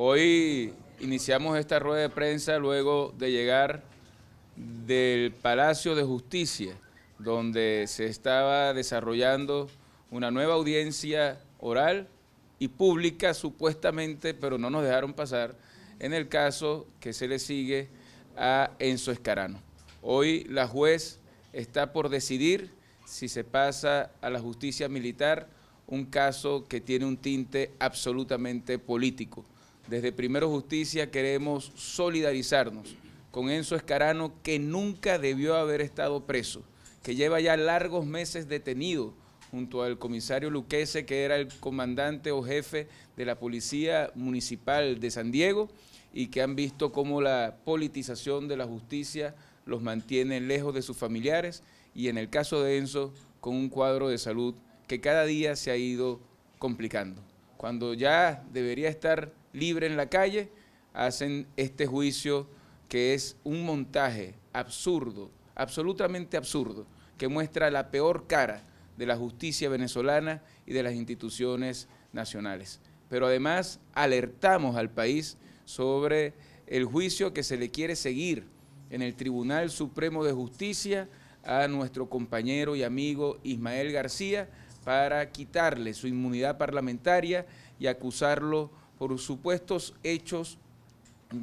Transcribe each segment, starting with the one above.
Hoy iniciamos esta rueda de prensa luego de llegar del Palacio de Justicia, donde se estaba desarrollando una nueva audiencia oral y pública supuestamente, pero no nos dejaron pasar, en el caso que se le sigue a Enzo Escarano. Hoy la juez está por decidir si se pasa a la justicia militar, un caso que tiene un tinte absolutamente político. Desde Primero Justicia queremos solidarizarnos con Enzo Escarano, que nunca debió haber estado preso, que lleva ya largos meses detenido junto al comisario Luquese, que era el comandante o jefe de la Policía Municipal de San Diego, y que han visto cómo la politización de la justicia los mantiene lejos de sus familiares, y en el caso de Enzo, con un cuadro de salud que cada día se ha ido complicando. Cuando ya debería estar libre en la calle, hacen este juicio que es un montaje absurdo, absolutamente absurdo, que muestra la peor cara de la justicia venezolana y de las instituciones nacionales. Pero además alertamos al país sobre el juicio que se le quiere seguir en el Tribunal Supremo de Justicia a nuestro compañero y amigo Ismael García para quitarle su inmunidad parlamentaria y acusarlo por supuestos hechos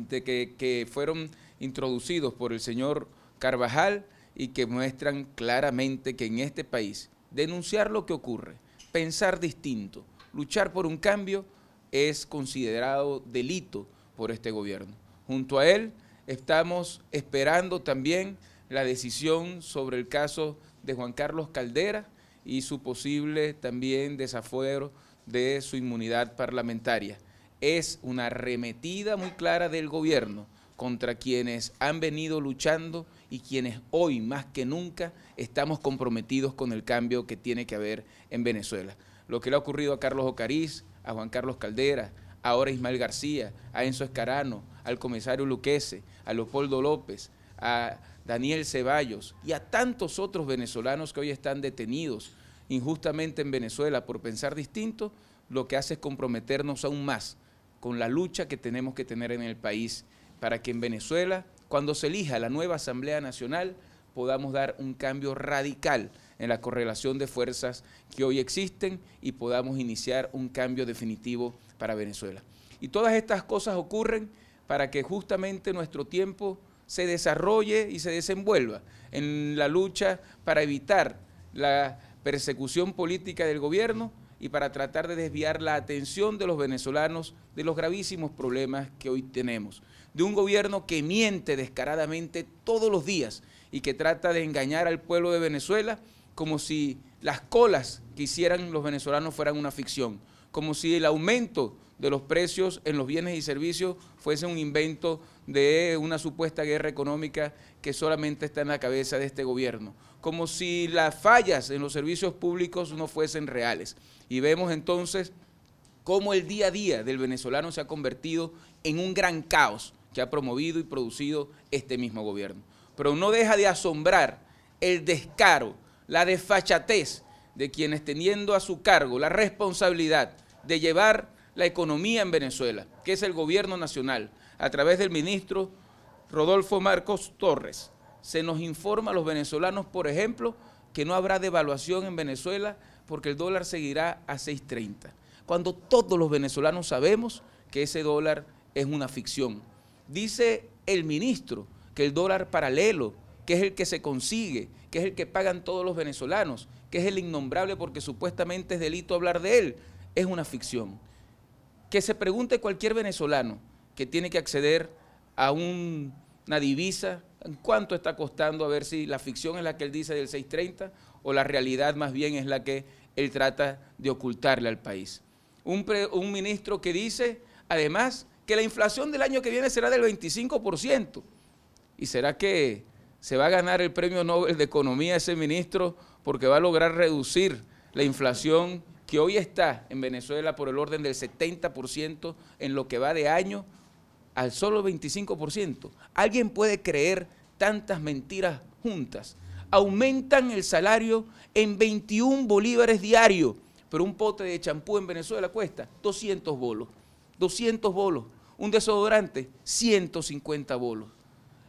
que fueron introducidos por el señor Carvajal y que muestran claramente que en este país denunciar lo que ocurre, pensar distinto, luchar por un cambio es considerado delito por este gobierno. Junto a él estamos esperando también la decisión sobre el caso de Juan Carlos Caldera y su posible también desafuero de su inmunidad parlamentaria. Es una arremetida muy clara del gobierno contra quienes han venido luchando y quienes hoy más que nunca estamos comprometidos con el cambio que tiene que haber en Venezuela. Lo que le ha ocurrido a Carlos Ocariz, a Juan Carlos Caldera, ahora a Ismael García, a Enzo Escarano, al comisario Luquese, a Leopoldo López, a Daniel Ceballos y a tantos otros venezolanos que hoy están detenidos injustamente en Venezuela por pensar distinto, lo que hace es comprometernos aún más con la lucha que tenemos que tener en el país para que en Venezuela, cuando se elija la nueva Asamblea Nacional, podamos dar un cambio radical en la correlación de fuerzas que hoy existen y podamos iniciar un cambio definitivo para Venezuela. Y todas estas cosas ocurren para que justamente nuestro tiempo se desarrolle y se desenvuelva en la lucha para evitar la persecución política del gobierno y para tratar de desviar la atención de los venezolanos de los gravísimos problemas que hoy tenemos. De un gobierno que miente descaradamente todos los días y que trata de engañar al pueblo de Venezuela como si las colas que hicieran los venezolanos fueran una ficción, como si el aumento de los precios en los bienes y servicios fuese un invento de una supuesta guerra económica que solamente está en la cabeza de este gobierno, como si las fallas en los servicios públicos no fuesen reales. Y vemos entonces cómo el día a día del venezolano se ha convertido en un gran caos que ha promovido y producido este mismo gobierno. Pero no deja de asombrar el descaro, la desfachatez de quienes teniendo a su cargo la responsabilidad de llevar la economía en Venezuela, que es el gobierno nacional, a través del ministro Rodolfo Marcos Torres, se nos informa a los venezolanos, por ejemplo, que no habrá devaluación en Venezuela porque el dólar seguirá a 6.30, cuando todos los venezolanos sabemos que ese dólar es una ficción. Dice el ministro que el dólar paralelo, que es el que se consigue, que es el que pagan todos los venezolanos, que es el innombrable porque supuestamente es delito hablar de él, es una ficción. Que se pregunte cualquier venezolano que tiene que acceder a una divisa, ¿en cuánto está costando? A ver si la ficción es la que él dice del 6.30 o la realidad más bien es la que él trata de ocultarle al país. Un ministro que dice, además, que la inflación del año que viene será del 25%. ¿Y será que se va a ganar el premio Nobel de Economía ese ministro porque va a lograr reducir la inflación que hoy está en Venezuela por el orden del 70% en lo que va de año al solo 25%? ¿Alguien puede creer tantas mentiras juntas? Aumentan el salario en 21 bolívares diarios, pero un pote de champú en Venezuela cuesta 200 bolos. 200 bolos. un desodorante, 150 bolos.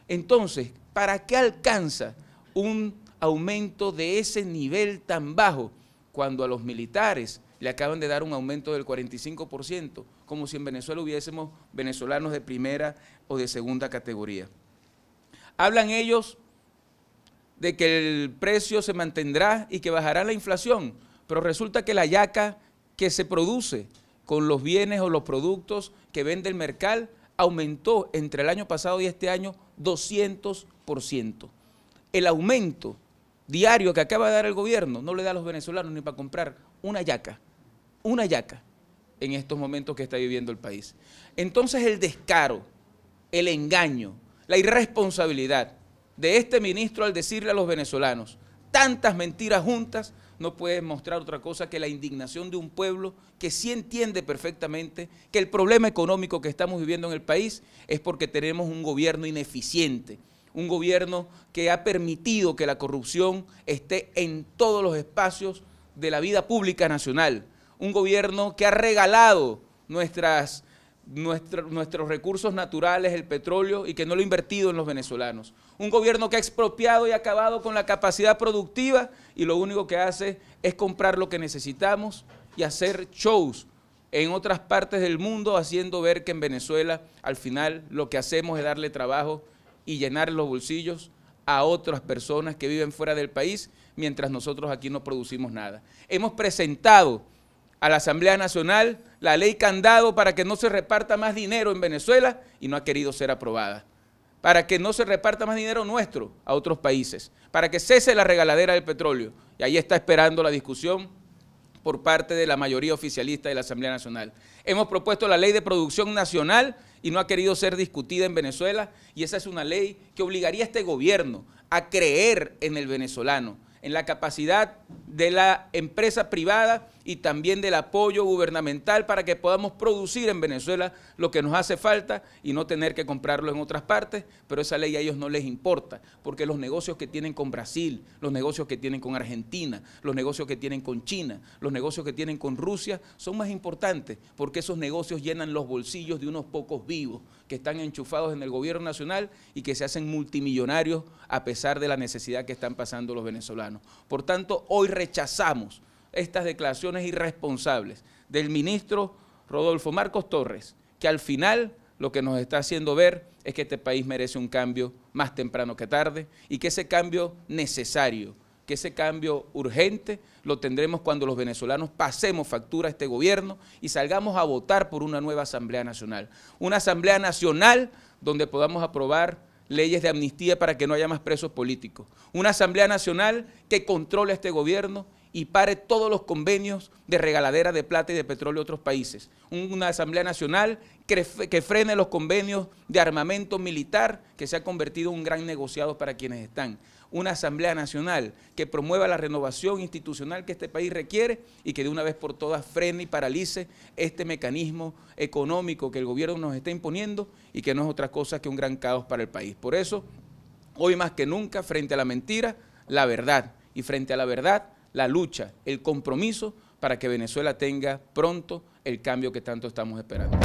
Entonces, ¿para qué alcanza un aumento de ese nivel tan bajo cuando a los militares le acaban de dar un aumento del 45%, como si en Venezuela hubiésemos venezolanos de primera o de segunda categoría? Hablan ellos de que el precio se mantendrá y que bajará la inflación, pero resulta que la yaca que se produce con los bienes o los productos que vende el Mercal aumentó entre el año pasado y este año 200%. El aumento diario que acaba de dar el gobierno no le da a los venezolanos ni para comprar una yaca en estos momentos que está viviendo el país. Entonces el descaro, el engaño, la irresponsabilidad de este ministro al decirle a los venezolanos tantas mentiras juntas no puede mostrar otra cosa que la indignación de un pueblo que sí entiende perfectamente que el problema económico que estamos viviendo en el país es porque tenemos un gobierno ineficiente, un gobierno que ha permitido que la corrupción esté en todos los espacios de la vida pública nacional, un gobierno que ha regalado nuestros recursos naturales, el petróleo, y que no lo ha invertido en los venezolanos. Un gobierno que ha expropiado y acabado con la capacidad productiva y lo único que hace es comprar lo que necesitamos y hacer shows en otras partes del mundo, haciendo ver que en Venezuela al final lo que hacemos es darle trabajo y llenar los bolsillos a otras personas que viven fuera del país, mientras nosotros aquí no producimos nada. Hemos presentado a la Asamblea Nacional la ley candado para que no se reparta más dinero en Venezuela y no ha querido ser aprobada. Para que no se reparta más dinero nuestro a otros países, para que cese la regaladera del petróleo. Y ahí está esperando la discusión por parte de la mayoría oficialista de la Asamblea Nacional. Hemos propuesto la ley de producción nacional y no ha querido ser discutida en Venezuela, y esa es una ley que obligaría a este gobierno a creer en el venezolano, en la capacidad de la empresa privada y también del apoyo gubernamental para que podamos producir en Venezuela lo que nos hace falta y no tener que comprarlo en otras partes, pero esa ley a ellos no les importa, porque los negocios que tienen con Brasil, los negocios que tienen con Argentina, los negocios que tienen con China, los negocios que tienen con Rusia son más importantes, porque esos negocios llenan los bolsillos de unos pocos vivos que están enchufados en el gobierno nacional y que se hacen multimillonarios a pesar de la necesidad que están pasando los venezolanos. Por tanto, hoy rechazamos estas declaraciones irresponsables del ministro Rodolfo Marcos Torres, que al final lo que nos está haciendo ver es que este país merece un cambio más temprano que tarde y que ese cambio necesario, que ese cambio urgente lo tendremos cuando los venezolanos pasemos factura a este gobierno y salgamos a votar por una nueva Asamblea Nacional. Una Asamblea Nacional donde podamos aprobar leyes de amnistía para que no haya más presos políticos. Una Asamblea Nacional que controle a este gobierno y pare todos los convenios de regaladera de plata y de petróleo a otros países. Una Asamblea Nacional que frene los convenios de armamento militar que se ha convertido en un gran negociado para quienes están. Una Asamblea Nacional que promueva la renovación institucional que este país requiere y que de una vez por todas frene y paralice este mecanismo económico que el gobierno nos está imponiendo y que no es otra cosa que un gran caos para el país. Por eso, hoy más que nunca, frente a la mentira, la verdad, y frente a la verdad, la lucha, el compromiso para que Venezuela tenga pronto el cambio que tanto estamos esperando.